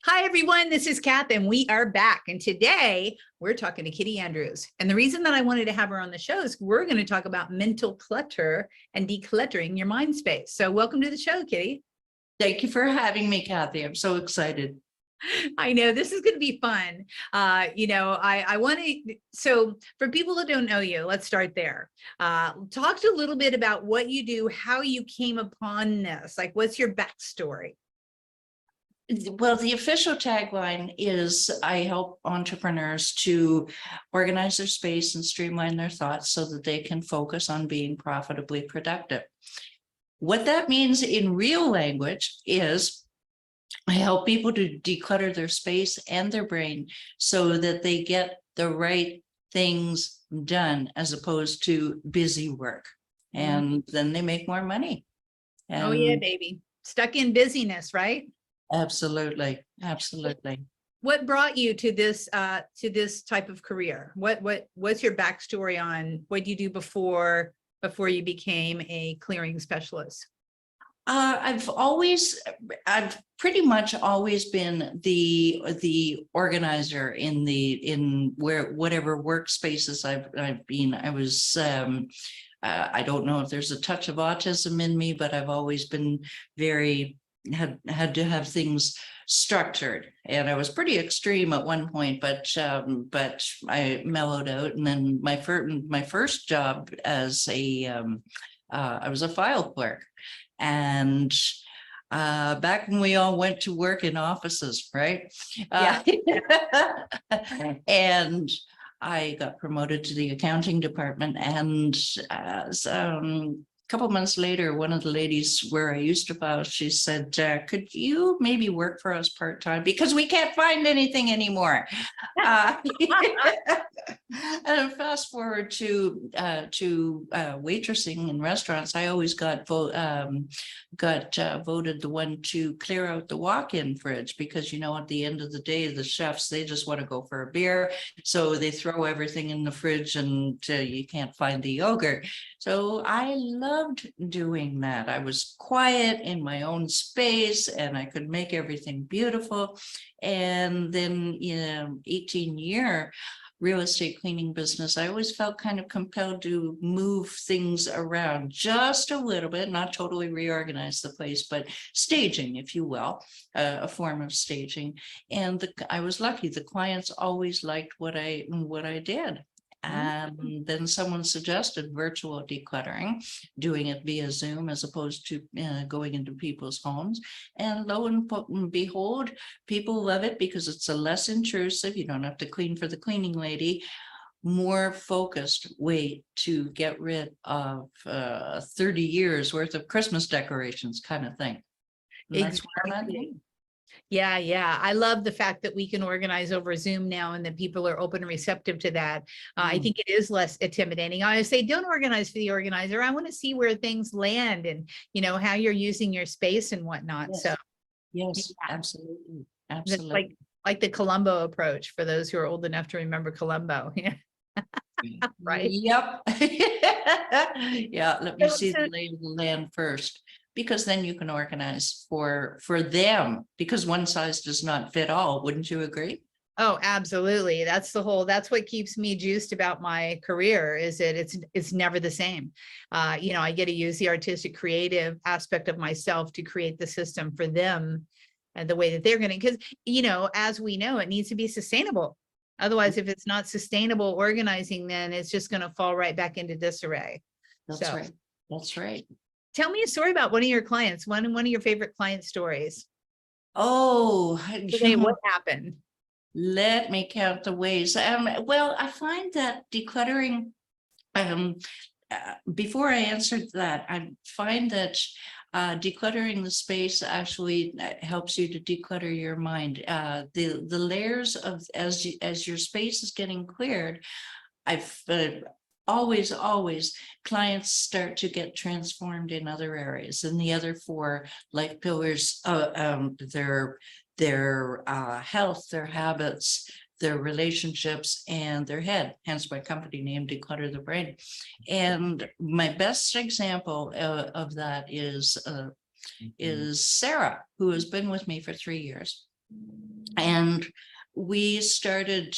Hi, everyone. This is Kath, and we are back. And today we're talking to Kitti Andrews. And the reason that I wanted to have her on the show is we're going to talk about mental clutter and decluttering your mind space. So welcome to the show, Kitti. Thank you for having me, Kathy. I'm so excited. I know this is going to be fun. I want to, so for people that don't know you, let's start there. Talk a little bit about what you do, how you came upon this, like what's your backstory? Well, the official tagline is I help entrepreneurs to organize their space and streamline their thoughts so that they can focus on being profitably productive. What that means in real language is I help people to declutter their space and their brain so that they get the right things done as opposed to busy work. And then they make more money. Oh yeah, baby. Stuck in busyness, right? Absolutely. Absolutely. What brought you to this type of career? What's your backstory on what you do before you became a clearing specialist? I've pretty much always been the organizer in whatever workspaces I've been. I don't know if there's a touch of autism in me, but I've always been had to have things structured, and I was pretty extreme at one point, but I mellowed out. And then my first job as I was a file clerk, and back when we all went to work in offices, right? Yeah. And I got promoted to the accounting department, and a couple of months later, one of the ladies where I used to file, she said, could you maybe work for us part-time? Because we can't find anything anymore. And fast forward to waitressing in restaurants, I always got voted the one to clear out the walk-in fridge, because, you know, at the end of the day, the chefs, they just want to go for a beer. So they throw everything in the fridge and you can't find the yogurt. So I loved doing that. I was quiet in my own space and I could make everything beautiful. And then, 18-year real estate cleaning business, I always felt kind of compelled to move things around just a little bit, not totally reorganize the place, but staging, if you will, a form of staging. And I was lucky. The clients always liked what I did. And then someone suggested virtual decluttering, doing it via Zoom as opposed to going into people's homes. And lo and behold, people love it because it's a less intrusive. You don't have to clean for the cleaning lady. More focused way to get rid of 30 years worth of Christmas decorations kind of thing. And that's where I'm at. Yeah. I love the fact that we can organize over Zoom now and that people are open and receptive to that. I think it is less intimidating. I say, don't organize for the organizer. I want to see where things land and, how you're using your space and whatnot. Yes. So yes, yeah. Absolutely. Absolutely. Like the Columbo approach for those who are old enough to remember Columbo. Yeah. Right. Yep. Yeah. Let me see the lay of the land first, because then you can organize for them, because one size does not fit all. Wouldn't you agree? Oh, absolutely. That's what keeps me juiced about my career, is that it's never the same. I get to use the artistic creative aspect of myself to create the system for them and the way that they're going to, because, as we know, it needs to be sustainable. Otherwise, if it's not sustainable organizing, then it's just going to fall right back into disarray. That's right. That's right. Tell me a story about one of your clients, one of your favorite client stories. Oh, What happened? Let me count the ways. Well, I find that decluttering, before I answered that, I find that decluttering the space actually helps you to declutter your mind. The layers of as your space is getting cleared, I've always clients start to get transformed in other areas, and the other four life pillars, their health, their habits, their relationships, and their head, hence my company name, Declutter the Brain. And my best example of that is Sarah, who has been with me for 3 years. And we started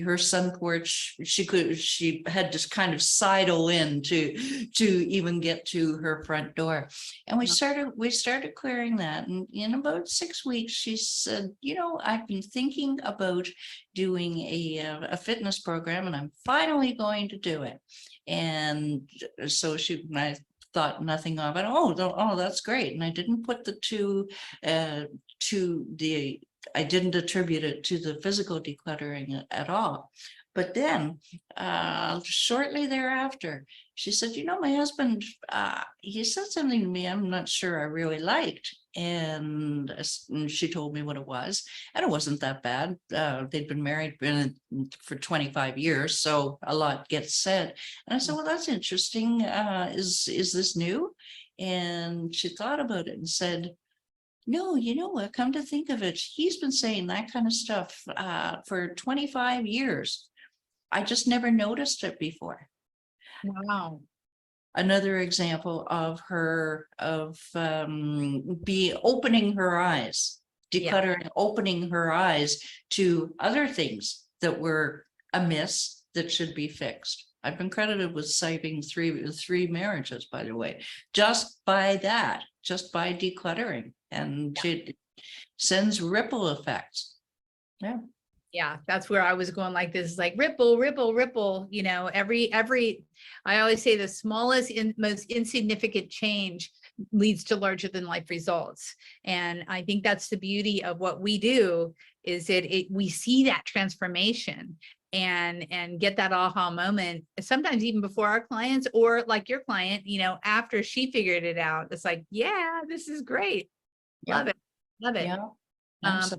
her sun porch. She had to kind of sidle in to even get to her front door. And we started clearing that. And in about 6 weeks, she said, you know, I've been thinking about doing a fitness program, and I'm finally going to do it. And so I thought nothing of it. Oh, that's great. And I didn't put the two to the I didn't attribute it to the physical decluttering at all. But then shortly thereafter, she said, you know, my husband, he said something to me I'm not sure I really liked. And she told me what it was. And it wasn't that bad. They'd been married for 25 years. So a lot gets said. And I said, well, that's interesting. Is this new? And she thought about it and said, no, you know what, come to think of it, he's been saying that kind of stuff for 25 years. I just never noticed it before. Wow. Another example of her opening her eyes, decluttering, opening her eyes to other things that were amiss that should be fixed. I've been credited with saving three marriages, by the way, just by decluttering, and it sends ripple effects. Yeah. Yeah, that's where I was going, like this, like ripple, ripple, ripple, you know, every, I always say the smallest and most insignificant change leads to larger than life results. And I think that's the beauty of what we do, is that we see that transformation and get that aha moment, sometimes even before our clients, or like your client, you know, after she figured it out. It's like, yeah, this is great. Love it. Love it. Yeah.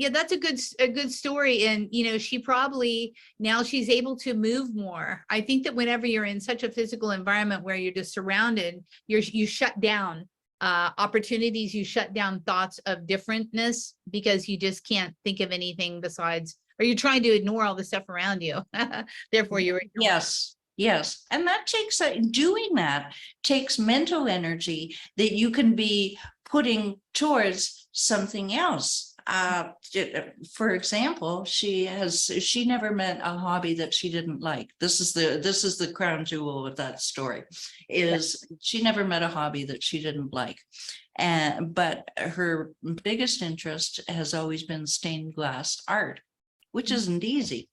Yeah, that's a good story. And, you know, she probably, now she's able to move more. I think that whenever you're in such a physical environment where you're just surrounded, you shut down opportunities, you shut down thoughts of differentness, because you just can't think of anything besides, or you're trying to ignore all the stuff around you. Therefore, you're Yes. And that takes doing that takes mental energy that you can be putting towards something else. For example, she never met a hobby that she didn't like. This is the crown jewel of that story, is she never met a hobby that she didn't like. But her biggest interest has always been stained glass art, which isn't easy.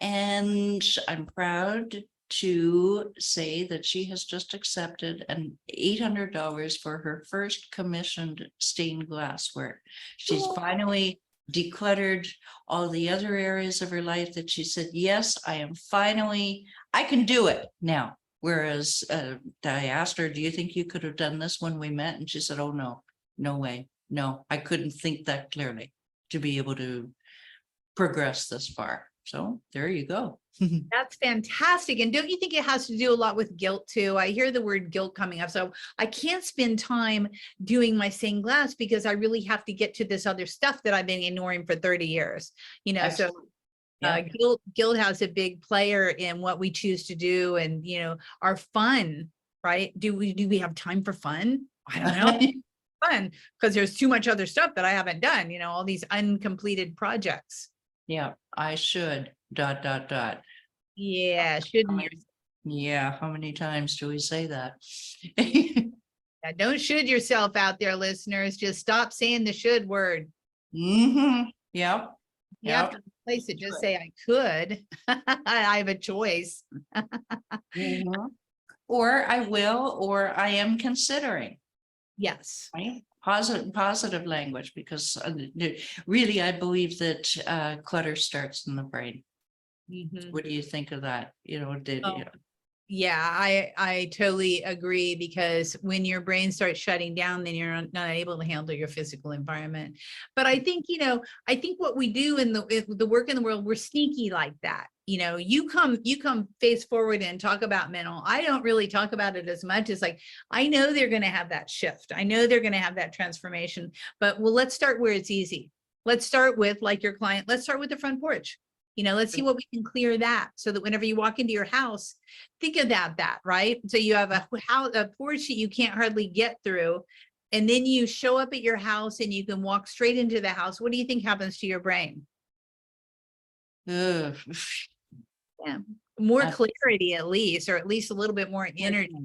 And I'm proud to say that she has just accepted an $800 for her first commissioned stained glass work. She's finally decluttered all the other areas of her life that she said, yes, I can do it now. Whereas I asked her, do you think you could have done this when we met? And she said, oh, no way. No, I couldn't think that clearly to be able to progress this far. So there you go. That's fantastic. And don't you think it has to do a lot with guilt too? I hear the word guilt coming up. So I can't spend time doing my stained glass because I really have to get to this other stuff that I've been ignoring for 30 years, you know. So guilt has a big player in what we choose to do, and, you know, our fun, right? Do we have time for fun? I don't know. Fun, because there's too much other stuff that I haven't done, you know, all these uncompleted projects. Yeah, I should ... Yeah, shouldn't. Yeah, how many times do we say that? Yeah, don't should yourself out there, listeners. Just stop saying the should word. Mm-hmm. Yep. You have to replace it. Just say I could. I have a choice. Mm-hmm. Or I will, or I am considering. Yes. Right? Positive language, because really I believe that clutter starts in the brain. Mm-hmm. What do you think of that? You know, yeah, I totally agree, because when your brain starts shutting down, then you're not able to handle your physical environment. But I think, you know, I think what we do in the work in the world, we're sneaky like that. You know, you come face forward and talk about mental. I don't really talk about it as much as, like, I know they're going to have that shift. I know they're going to have that transformation, but well, let's start where it's easy. Let's start with, like your client, let's start with the front porch. You know, let's see what we can clear that, so that whenever you walk into your house, think of that, right? So you have a porch that you can't hardly get through. and then you show up at your house and you can walk straight into the house, what do you think happens to your brain? Ugh. Yeah, more Uh, clarity at least, or at least a little bit more energy.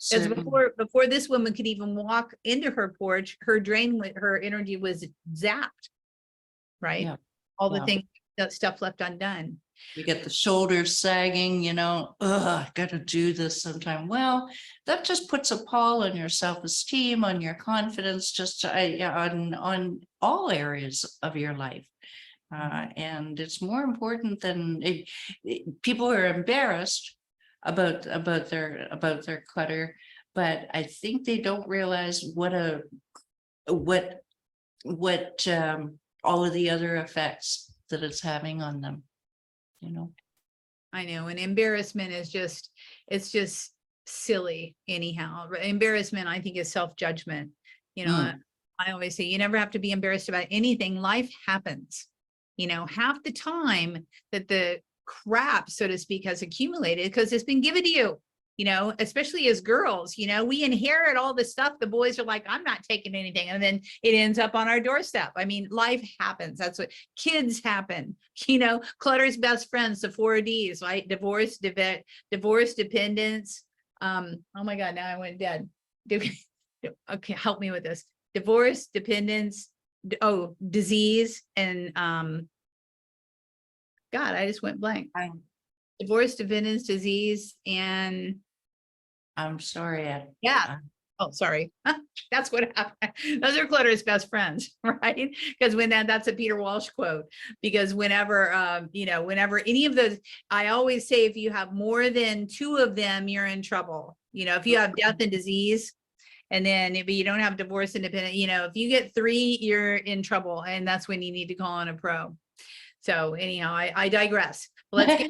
Because Certainly. before this woman could even walk into her porch, her her energy was zapped, right? Yeah. All the Yeah. things, that stuff left undone. You get the shoulders sagging, I gotta do this sometime. Well, that just puts a pall on your self-esteem, on your confidence, just yeah, on all areas of your life. And it's more important than people are embarrassed about their clutter, but I think they don't realize what all of the other effects that it's having on them. I know, and embarrassment is just, it's just silly anyhow. Embarrassment, I think, is self-judgment. Mm. I always say you never have to be embarrassed about anything. Life happens. Half the time that the crap, so to speak, has accumulated because it's been given to you. Especially as girls, we inherit all this stuff. The boys are like, I'm not taking anything. And then it ends up on our doorstep. I mean, life happens. That's what kids happen. Clutter's best friends, the 4Ds, right? Divorce, dependence. Oh my God, now I went dead. Okay, help me with this. Divorce, dependence, disease, and God, I just went blank. Divorce, dependence, disease, and I'm sorry. yeah. Oh, sorry. That's what happened. Those are Clutter's best friends, right? Because when that's a Peter Walsh quote. Because whenever, whenever any of those, I always say, if you have more than 2 of them, you're in trouble. If you have death and disease, and then if you don't have divorce and dependent, if you get 3, you're in trouble, and that's when you need to call on a pro. So anyhow, I digress. Let's get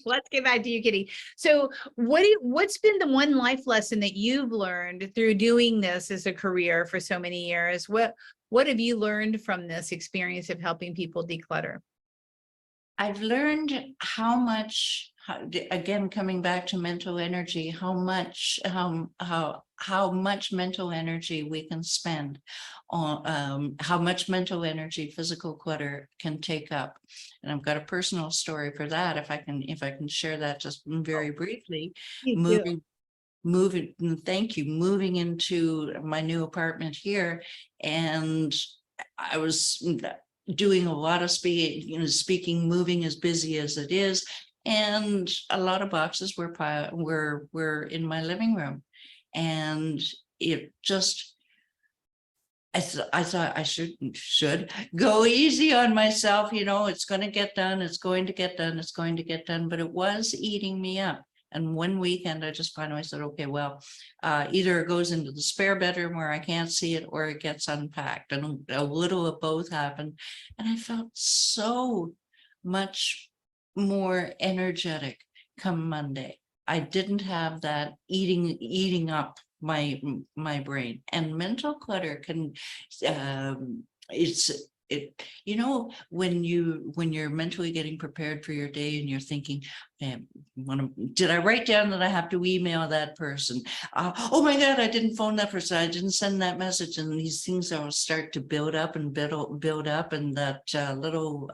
let's get back to you, Kitti. So what's been the one life lesson that you've learned through doing this as a career for so many years? What have you learned from this experience of helping people declutter? I've learned how much, again, coming back to mental energy, how much mental energy we can spend on, how much mental energy physical clutter can take up. And I've got a personal story for that. If I can share that just very briefly. Thank you. Moving into my new apartment here, and I was doing a lot of speaking, moving as busy as it is. And a lot of boxes were in my living room. And it just, I thought I should go easy on myself. It's going to get done. It's going to get done. It's going to get done. But it was eating me up. And one weekend, I just finally said, okay, well, either it goes into the spare bedroom where I can't see it, or it gets unpacked. And a little of both happened. And I felt so much more energetic come Monday. I didn't have that eating up my brain. And mental clutter can, when you're mentally getting prepared for your day and you're thinking, did I write down that I have to email that person? Oh my God, I didn't phone that person. I didn't send that message. And these things will start to build up and build up. And that little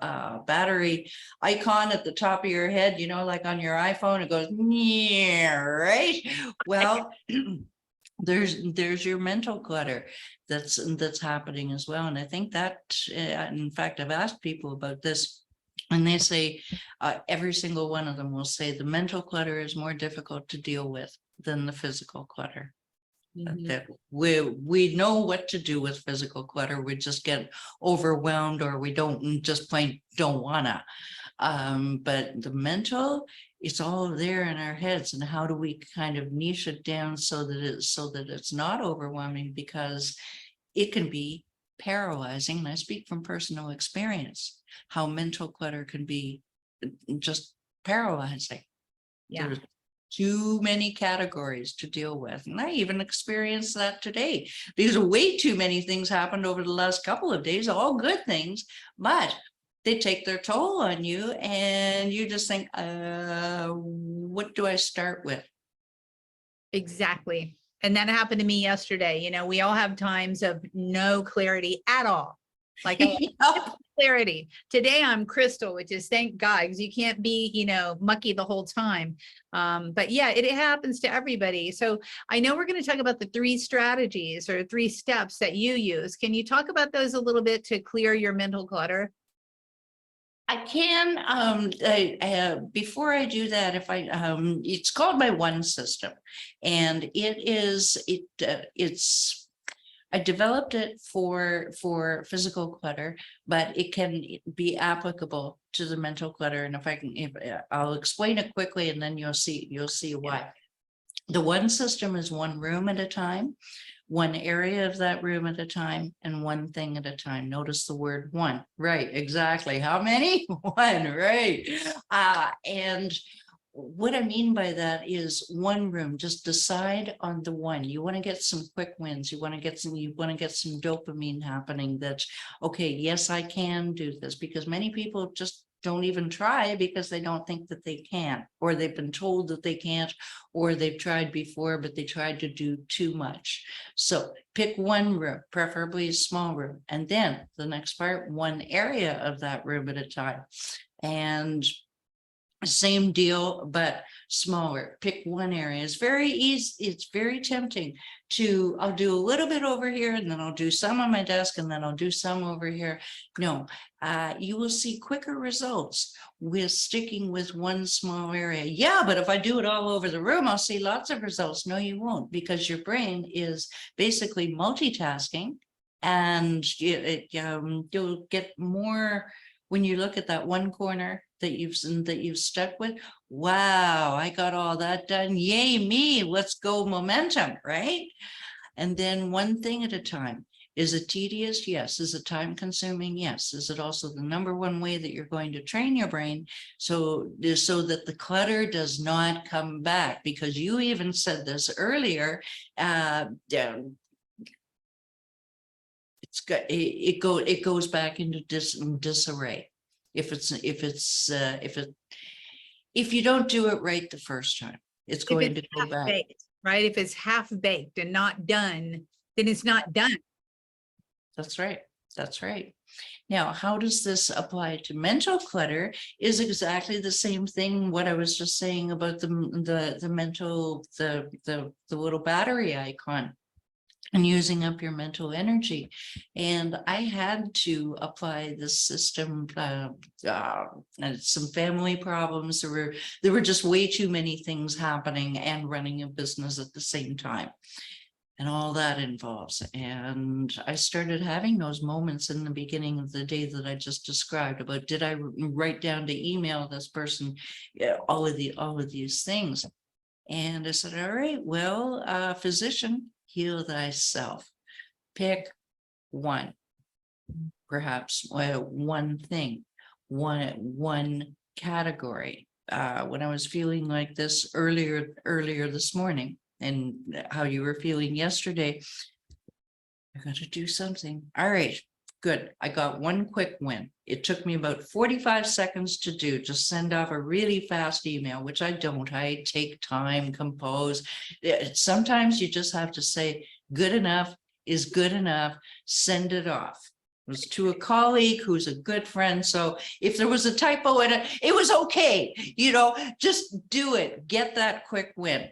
battery icon at the top of your head, like on your iPhone, it goes, yeah, right? Well, there's your mental clutter that's happening as well. And I think that, in fact, I've asked people about this, and they say every single one of them will say the mental clutter is more difficult to deal with than the physical clutter. That we know what to do with physical clutter. We just get overwhelmed, or we just plain don't wanna. But the mental, it's all there in our heads. And how do we kind of niche it down so that it's not overwhelming, because it can be paralyzing. And I speak from personal experience, how mental clutter can be just paralyzing. Yeah. There's too many categories to deal with. And I even experienced that today, because way too many things happened over the last couple of days, all good things, but they take their toll on you, and you just think, what do I start with? Exactly. And that happened to me yesterday. You know, we all have times of no clarity at all. Like I have clarity. Today I'm crystal, which is thank God, because you can't be, you know, mucky the whole time. But yeah, it happens to everybody. So I know we're going to talk about the 3 strategies or 3 steps that you use. Can you talk about those a little bit to clear your mental clutter? I can, before I do that, if I, it's called my one system, and it's, I developed it for physical clutter, but it can be applicable to the mental clutter. And I'll explain it quickly, and then you'll see why. The one system is one room at a time, one area of that room at a time, and one thing at a time. Notice the word one, right? Exactly. How many? One, right? And what I mean by that is one room, just decide on the one. You want to get some quick wins. You want to get some dopamine happening. That's okay. Yes, I can do this, because many people just don't even try because they don't think that they can, or they've been told that they can't, or they've tried before, but they tried to do too much. So pick one room, preferably a small room. And then the next part, one area of that room at a time. And same deal, but smaller. Pick one area. It's very easy. It's very tempting to, I'll do a little bit over here, and then I'll do some on my desk, and then I'll do some over here. No, you will see quicker results with sticking with one small area. Yeah, but if I do it all over the room, I'll see lots of results. No, you won't, because your brain is basically multitasking, and you'll get more when you look at that one corner that you've stuck with. Wow, I got all that done. Yay me, let's go momentum, right? And then one thing at a time. Is it tedious? Yes. Is it time consuming? Yes. Is it also the number one way that you're going to train your brain so that the clutter does not come back? Because you even said this earlier, it goes back into disarray if you don't do it right the first time. It's going to go back, right? If it's half baked and not done, then it's not done. That's right. That's right. Now, how does this apply to mental clutter? Is exactly the same thing. What I was just saying about the little battery icon and using up your mental energy. And I had to apply this system, and some family problems. There were just way too many things happening and running a business at the same time, and all that involves. And I started having those moments in the beginning of the day that I just described about, did I write down to email this person, all of these things? And I said, all right, well, physician, heal thyself. Pick one, perhaps one thing, one category. When I was feeling like this earlier this morning, and how you were feeling yesterday, I got to do something. All right, good. I got one quick win. It took me about 45 seconds to do, just send off a really fast email, which I don't. I take time, compose. Sometimes you just have to say, good enough is good enough, send it off. It was to a colleague who's a good friend. So if there was a typo in it, it was okay. Just do it. Get that quick win.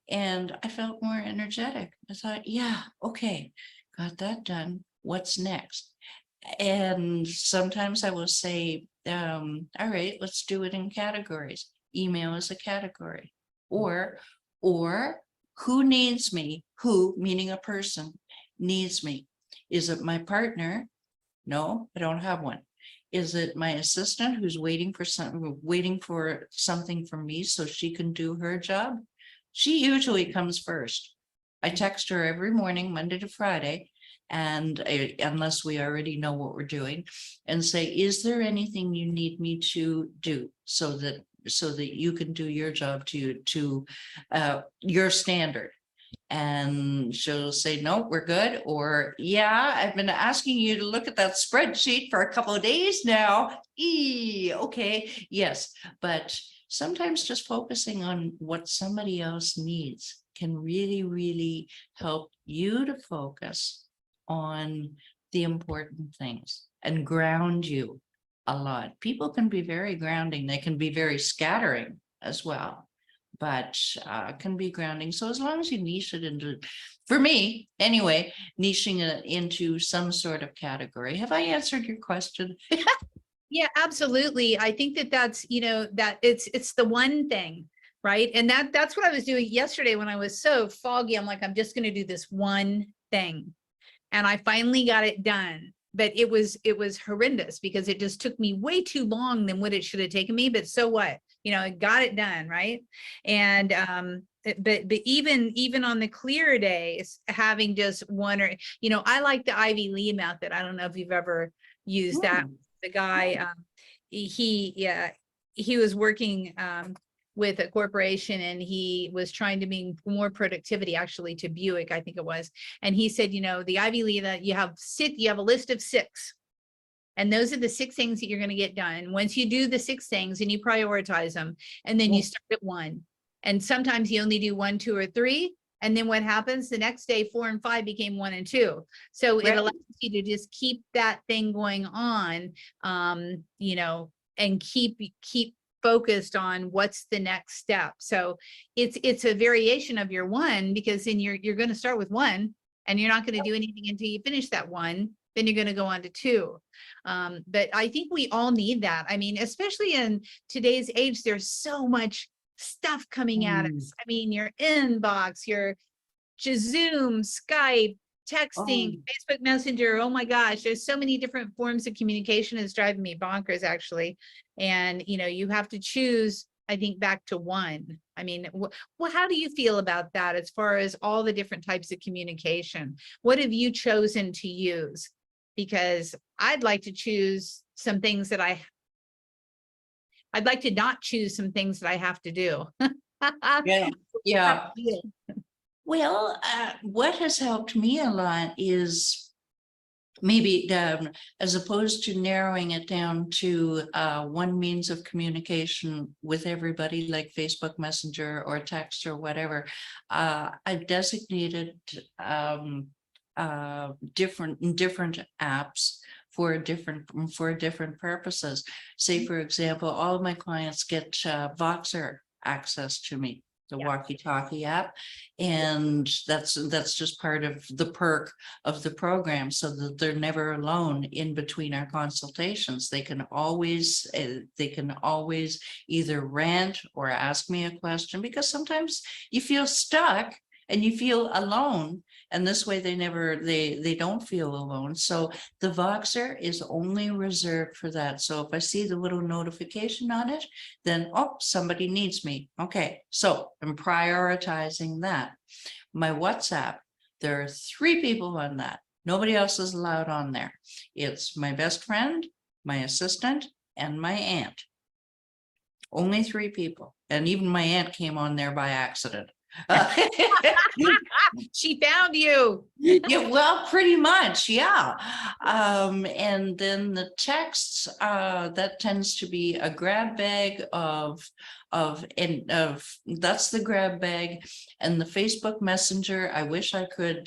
And I felt more energetic. I thought, yeah, okay, got that done. What's next? And sometimes I will say, all right, let's do it in categories. Email is a category. Or who needs me? Who, meaning a person, needs me? Is it my partner? No, I don't have one. Is it my assistant who's waiting for something from me so she can do her job? She usually comes first. I text her every morning, Monday to Friday, and unless we already know what we're doing, and say, is there anything you need me to do so that you can do your job to your standard? And she'll say, no, we're good. Or, yeah, I've been asking you to look at that spreadsheet for a couple of days now. Okay, yes. But sometimes just focusing on what somebody else needs can really, really help you to focus on the important things and ground you a lot. People can be very grounding. They can be very scattering as well, but can be grounding. So as long as you niche it into, for me anyway, niching it into some sort of category. Have I answered your question? Yeah, absolutely. I think that that's, you know, that it's the one thing, right? And that's what I was doing yesterday when I was so foggy. I'm like, I'm just going to do this one thing. And I finally got it done. But it was horrendous because it just took me way too long than what it should have taken me. But so what? You know, I got it done, right? And but even on the clear days, having just one, or, you know, I like the Ivy Lee method. I don't know if you've ever used that. The guy, he was working with a corporation, and he was trying to bring more productivity, actually, to Buick, I think it was. And he said, you know, the Ivy League, that you have a list of 6. And those are the 6 things that you're going to get done. Once you do the 6 things and you prioritize them, and then you start at 1. And sometimes you only do 1, 2, or 3. And then what happens the next day, 4 and 5 became 1 and 2. So it allows you to just keep that thing going on, you know, and keep focused on what's the next step. So it's a variation of your 1, because then you're going to start with 1, and you're not going to do anything until you finish that 1. Then you're going to go on to 2. But I think we all need that. I mean, especially in today's age, there's so much stuff coming at us. I mean, your inbox, your Zoom, Skype, texting, Facebook Messenger. Oh my gosh, there's so many different forms of communication. It's driving me bonkers, actually. And, you know, you have to choose, I think, back to 1. I mean, well, how do you feel about that as far as all the different types of communication? What have you chosen to use? Because I'd like to choose some things that I'd like to not choose some things that I have to do. Yeah. Well, what has helped me a lot is maybe as opposed to narrowing it down to one means of communication with everybody, like Facebook Messenger or text or whatever, I've designated different apps for different purposes. Say, for example, all of my clients get Voxer access to me, the walkie-talkie app, and that's just part of the perk of the program, so that they're never alone in between our consultations. They can always either rant or ask me a question, because sometimes you feel stuck and you feel alone, and this way they don't feel alone. So the Voxer is only reserved for that. So if I see the little notification on it, then, oh, somebody needs me. Okay, so I'm prioritizing that. My WhatsApp, there are 3 people on that. Nobody else is allowed on there. It's my best friend, my assistant, and my aunt. Only 3 people. And even my aunt came on there by accident. She found you. Yeah, well, pretty much, yeah. And then the texts, that tends to be a grab bag of that's the grab bag. And the Facebook Messenger, I wish I could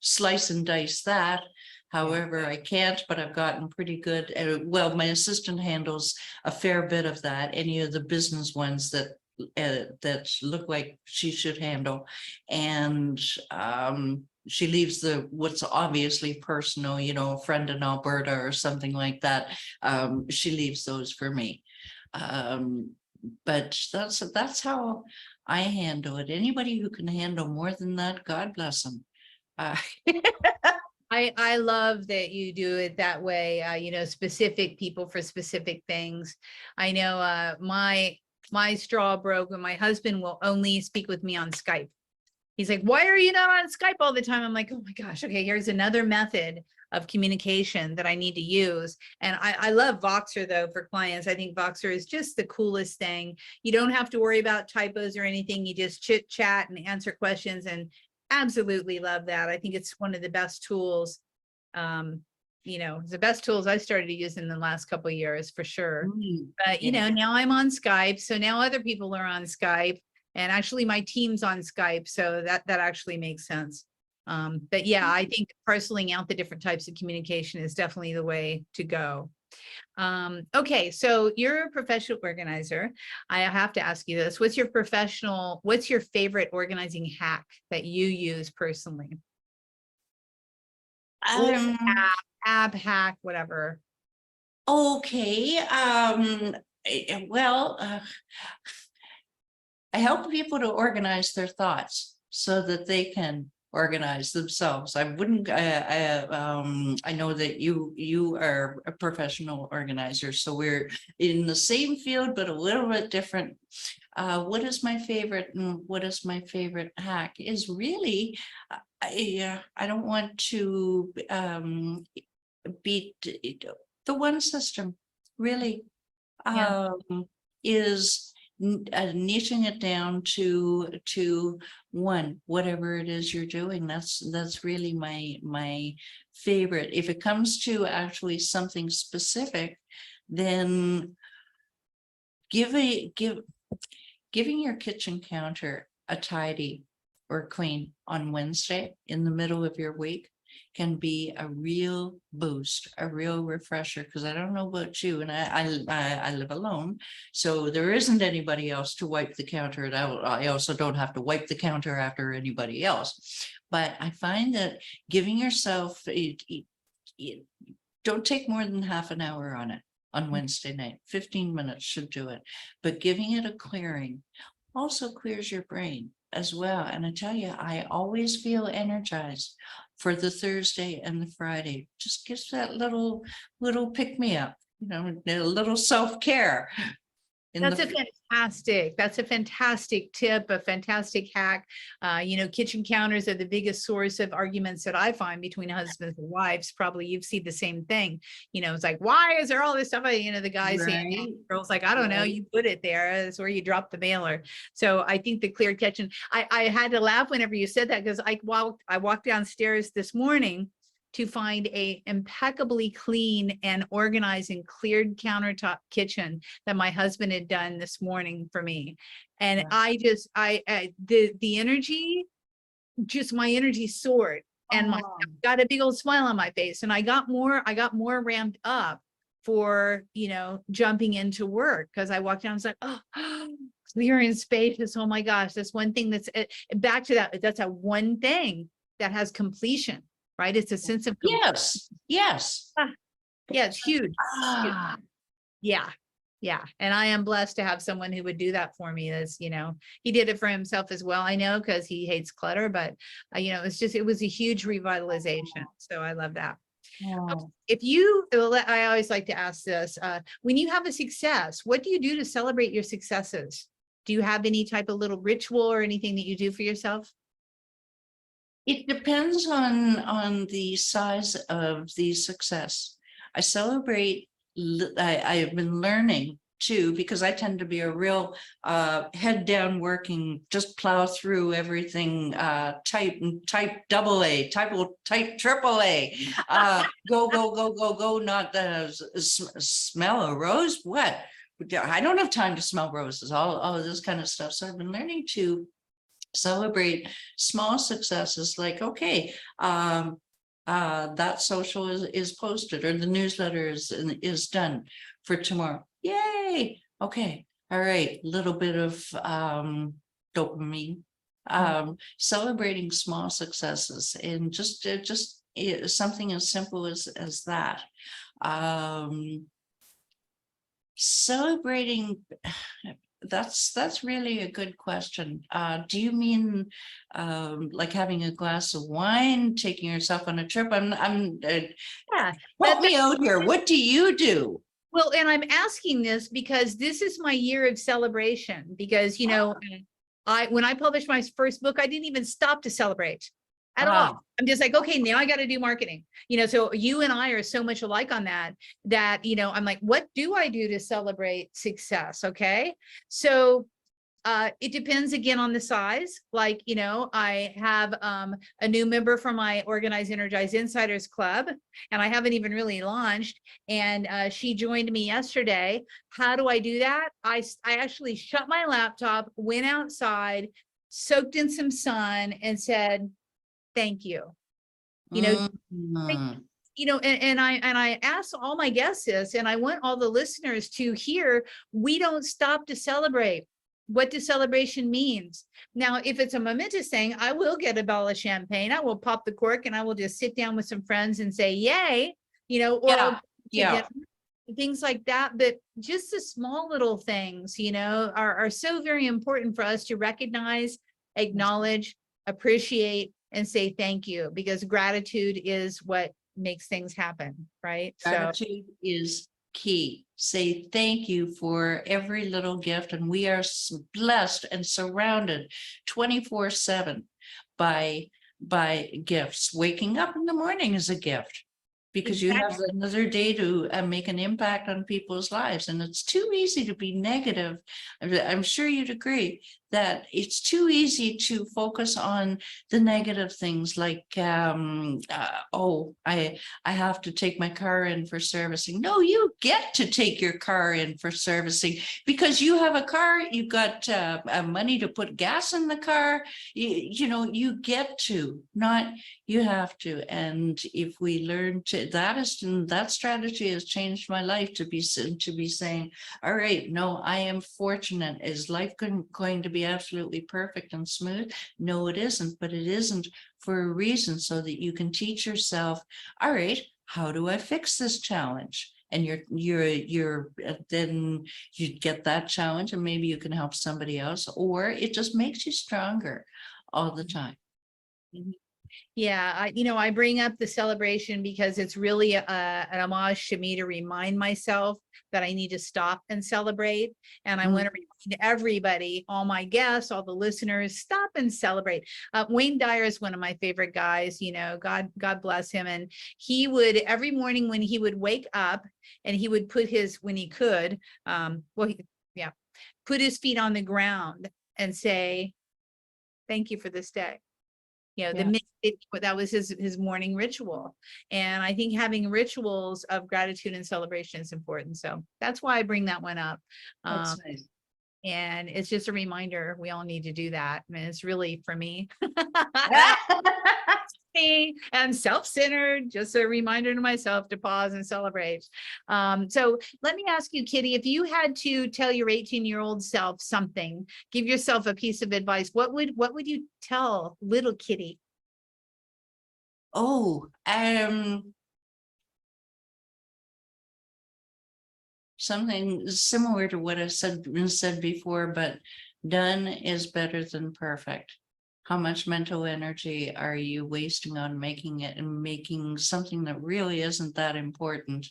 slice and dice that. However, I can't, but I've gotten pretty good at, well, my assistant handles a fair bit of that, any of the business ones that look like she should handle. And she leaves what's obviously personal, you know, a friend in Alberta or something like that. She leaves those for me. But that's how I handle it. Anybody who can handle more than that, God bless them. I love that you do it that way. You know, specific people for specific things. I know my straw broke when my husband will only speak with me on Skype. He's like, why are you not on Skype all the time? I'm like, oh my gosh, okay, here's another method of communication that I need to use. And I love Voxer, though, for clients. I think Voxer is just the coolest thing. You don't have to worry about typos or anything. You just chit chat and answer questions, and absolutely love that. I think it's one of the best tools. You know, the best tools I started to use in the last couple of years, for sure. But, you know, now I'm on Skype. So now other people are on Skype, and actually my team's on Skype. So that actually makes sense. But yeah, I think parceling out the different types of communication is definitely the way to go. Okay, so you're a professional organizer. I have to ask you this. What's your favorite organizing hack that you use personally? List app hack, whatever. Okay. Well, I help people to organize their thoughts so that they can organize themselves. I wouldn't, I know that you are a professional organizer, so we're in the same field, but a little bit different. What is my favorite and what is my favorite hack is really, I don't want to beat the one system, really, Yeah. is niching it down to one, whatever it is you're doing. That's really my favorite. If it comes to actually something specific, then giving your kitchen counter a tidy or clean on Wednesday in the middle of your week can be a real boost, a real refresher. Because I don't know about you, and I live alone, so there isn't anybody else to wipe the counter out. I also don't have to wipe the counter after anybody else. But I find that giving yourself, don't take more than half an hour on it on Wednesday night. 15 minutes should do it. But giving it a clearing also clears your brain as well. And I tell you, I always feel energized for the Thursday and the Friday. Just gives that little pick me up, a little self-care. That's a fantastic tip, a fantastic hack. Kitchen counters are the biggest source of arguments that I find between husbands and wives. Probably you've seen the same thing. It's like, why is there all this stuff? The guy saying, Right. girl's like, I don't know, you put it there. That's where you drop the mailer. So I think the clear kitchen, I had to laugh whenever you said that, because I walked downstairs this morning to find a impeccably clean and organized and cleared countertop kitchen that my husband had done this morning for me. And the energy, just my energy soared, and I got a big old smile on my face, and I got more ramped up for, jumping into work, because I walked down and was like, oh, clear and spacious. Oh my gosh, that's one thing that's back to that. That's a one thing that has completion. Right? It's a sense of yes. yeah, it's huge. Yeah. And I am blessed to have someone who would do that for me. As he did it for himself as well, I know, because he hates clutter, but it was a huge revitalization. So I love that. I always like to ask this, when you have a success, what do you do to celebrate your successes? Do you have any type of little ritual or anything that you do for yourself? It depends on the size of the success. I celebrate, I have been learning too, because I tend to be a real head down working, just plow through everything, type double A, type triple A, go, not smell a rose. What? I don't have time to smell roses, all of this kind of stuff. So I've been learning to celebrate small successes, like, okay, that social is posted, or the newsletter is done for tomorrow. Yay. Okay. All right. Little bit of dopamine. Celebrating small successes, and just something as simple as that. Celebrating, that's really a good question. Do you mean like having a glass of wine, taking yourself on a trip? Yeah. Help me out here. What do you do? Well, and I'm asking this because this is my year of celebration, because, when I published my first book, I didn't even stop to celebrate at all. I'm just like, okay, now I got to do marketing, so you and I are so much alike on that, I'm like, what do I do to celebrate success? Okay. So It depends again on the size. Like, you know, I have a new member from my Organize, Energize Insiders Club, and I haven't even really launched. And she joined me yesterday. How do I do that? I actually shut my laptop, went outside, soaked in some sun, and said, thank you. You know, Mhm. you know, and I asked all my guests this, and I want all the listeners to hear, we don't stop to celebrate. What does celebration means? Now, if it's a momentous thing, I will get a bottle of champagne. I will pop the cork and I will just sit down with some friends and say, yay, you know, or I'll Yeah, to yeah. dinner, things like that. But just the small little things, you know, are so very important for us to recognize, acknowledge, appreciate, and say thank you, because gratitude is what makes things happen, right? So Gratitude is key. Say thank you for every little gift, and we are blessed and surrounded 24/7 by gifts. Waking up in the morning is a gift because you have exactly. another day to make an impact on people's lives, and it's too easy to be negative. I'm sure you'd agree that it's too easy to focus on the negative things like oh, I have to take my car in for servicing. No, you get to take your car in for servicing because you have a car, you've got money to put gas in the car. You know, you get to, not you have to. And if we learn to, that strategy has changed my life to be saying, all right, no, I am fortunate. Is life going to be absolutely perfect and smooth? No, it isn't, but it isn't for a reason, so that you can teach yourself, all right, how do I fix this challenge? And then you get that challenge, and maybe you can help somebody else, or it just makes you stronger all the time. Mhm. Yeah, you know, I bring up the celebration because it's really an homage to me to remind myself that I need to stop and celebrate. And I want to remind everybody, all my guests, all the listeners, stop and celebrate. Wayne Dyer is one of my favorite guys, you know, God bless him. And he would, every morning when he would wake up, and he would put his, when he could, yeah, put his feet on the ground and say, thank you for this day. You know, Yeah, that was his morning ritual. And I think having rituals of gratitude and celebration is important. So that's why I bring that one up. that's nice. And it's just a reminder, we all need to do that. I mean, it's really for me. Me and self-centered, just a reminder to myself to pause and celebrate. So let me ask you, Kitti, if you had to tell your 18-year-old self something, give yourself a piece of advice, what would you tell little Kitti? Oh, something similar to what I said before, but done is better than perfect. How much mental energy are you wasting on making it and making something that really isn't that important?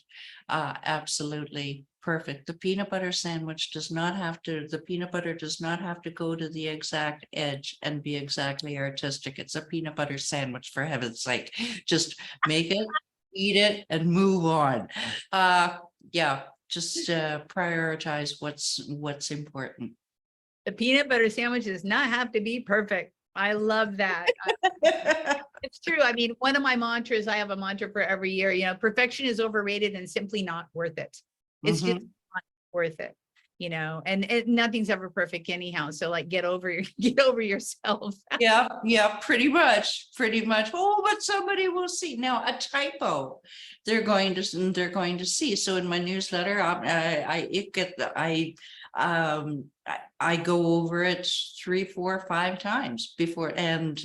Absolutely perfect. The peanut butter sandwich does not have to, the peanut butter does not have to go to the exact edge and be exactly artistic. It's a peanut butter sandwich, for heaven's sake. Just make it, eat it, and move on. Yeah, just prioritize what's important. The peanut butter sandwich does not have to be perfect. I love that. It's true. I mean, one of my mantras, I have a mantra for every year, you know, perfection is overrated and simply not worth it. It's just not worth it, you know, and nothing's ever perfect anyhow. So like get over yourself. Yeah, pretty much. Oh, but somebody will see now a typo. They're going to see. So in my newsletter, I go over it 3, 4, 5 times before, and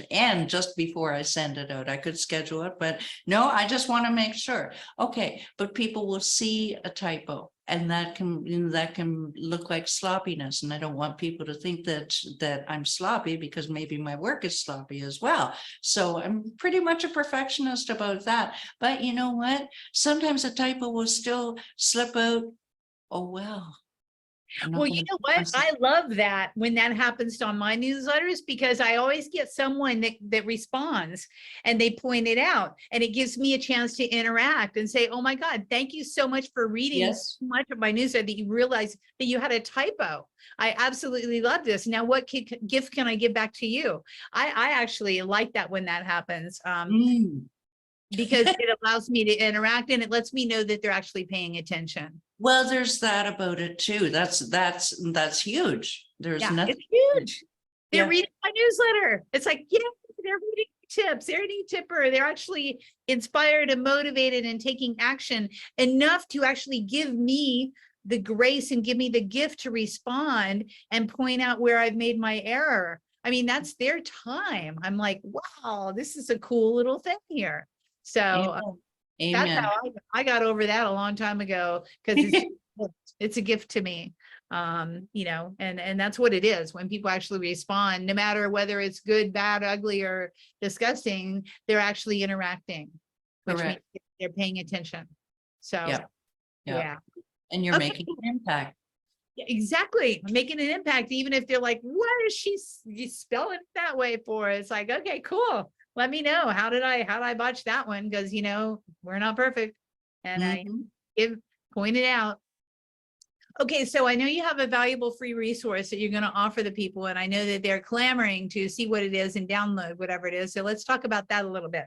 just before I send it out. I could schedule it, but no, I just want to make sure. Okay, but people will see a typo, and that can look like sloppiness. And I don't want people to think that I'm sloppy, because maybe my work is sloppy as well. So I'm pretty much a perfectionist about that. But you know what? Sometimes a typo will still slip out. Oh, well. Well, you know what? I love that when that happens on my newsletters, because I always get someone that responds and they point it out, and it gives me a chance to interact and say, oh my God, thank you so much for reading so much of my newsletter that you realized that you had a typo. I absolutely love this. Now, what gift can I give back to you? I actually like that when that happens. Because it allows me to interact and it lets me know that they're actually paying attention. Well, there's that about it too. That's huge. There's nothing. It's huge. They're reading my newsletter. It's like, yeah, they're reading tips. They're reading tipper. They're actually inspired and motivated and taking action enough to actually give me the grace and give me the gift to respond and point out where I've made my error. I mean, that's their time. I'm like, wow, this is a cool little thing here. So that's how I got over that a long time ago, because it's a gift to me. You know, and that's what it is. When people actually respond, no matter whether it's good, bad, ugly, or disgusting, they're actually interacting, which means they're paying attention. So yeah. And you're making an impact. Yeah, exactly. Making an impact, even if they're like, what is she spelling it that way for? It's like, okay, cool. Let me know. How did I botch that one? Because, you know, we're not perfect. And I pointed out. Okay, so I know you have a valuable free resource that you're going to offer the people, and I know that they're clamoring to see what it is and download whatever it is. So let's talk about that a little bit.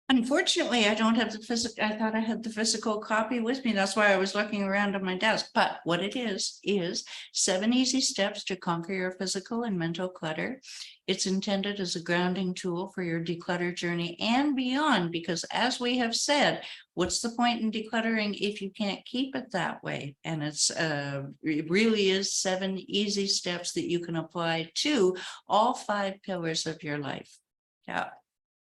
Unfortunately, I don't have the physical. I thought I had the physical copy with me. That's why I was looking around on my desk. But what it is 7 easy steps to conquer your physical and mental clutter. It's intended as a grounding tool for your declutter journey and beyond, because as we have said, what's the point in decluttering if you can't keep it that way? And it really is 7 easy steps that you can apply to all 5 pillars of your life. Yeah.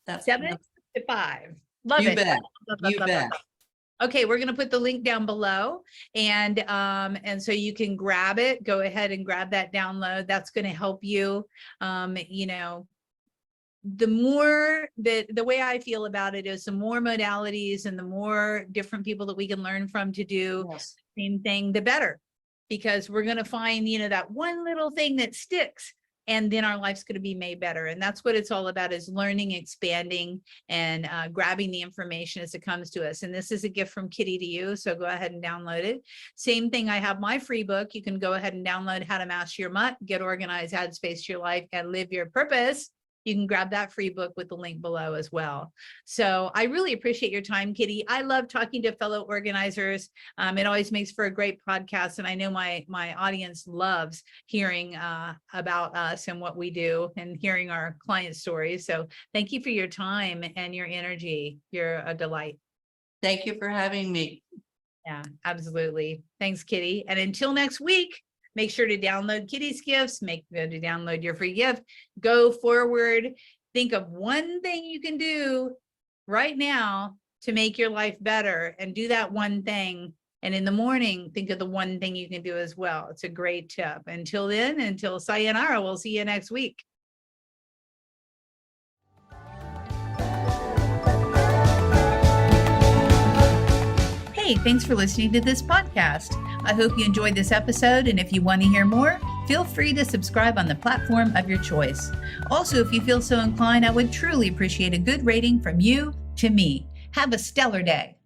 That's 7 to 5. Love you it. Bet. You bet. Okay, we're going to put the link down below, and so you can grab it. Go ahead and grab that download. That's going to help you. You know, the more the way I feel about it is the more modalities and the more different people that we can learn from to do the same thing, the better, because we're going to find, you know, that one little thing that sticks. And then our life's going to be made better. And that's what it's all about, is learning, expanding, and grabbing the information as it comes to us. And this is a gift from Kitti to you. So go ahead and download it. Same thing. I have my free book. You can go ahead and download How to Master Your Mutt, Get Organized, Add Space to Your Life, and Live Your Purpose. You can grab that free book with the link below as well. So I really appreciate your time, Kitti. I love talking to fellow organizers. It always makes for a great podcast. And I know my audience loves hearing about us and what we do and hearing our client stories. So thank you for your time and your energy. You're a delight. Thank you for having me. Yeah, absolutely. Thanks, Kitti. And until next week, make sure to download Kitti's gifts, make sure to download your free gift, go forward. Think of one thing you can do right now to make your life better, and do that one thing. And in the morning, think of the one thing you can do as well. It's a great tip. Until then, until sayonara, we'll see you next week. Hey, thanks for listening to this podcast. I hope you enjoyed this episode, and if you want to hear more, feel free to subscribe on the platform of your choice. Also, if you feel so inclined, I would truly appreciate a good rating from you to me. Have a stellar day.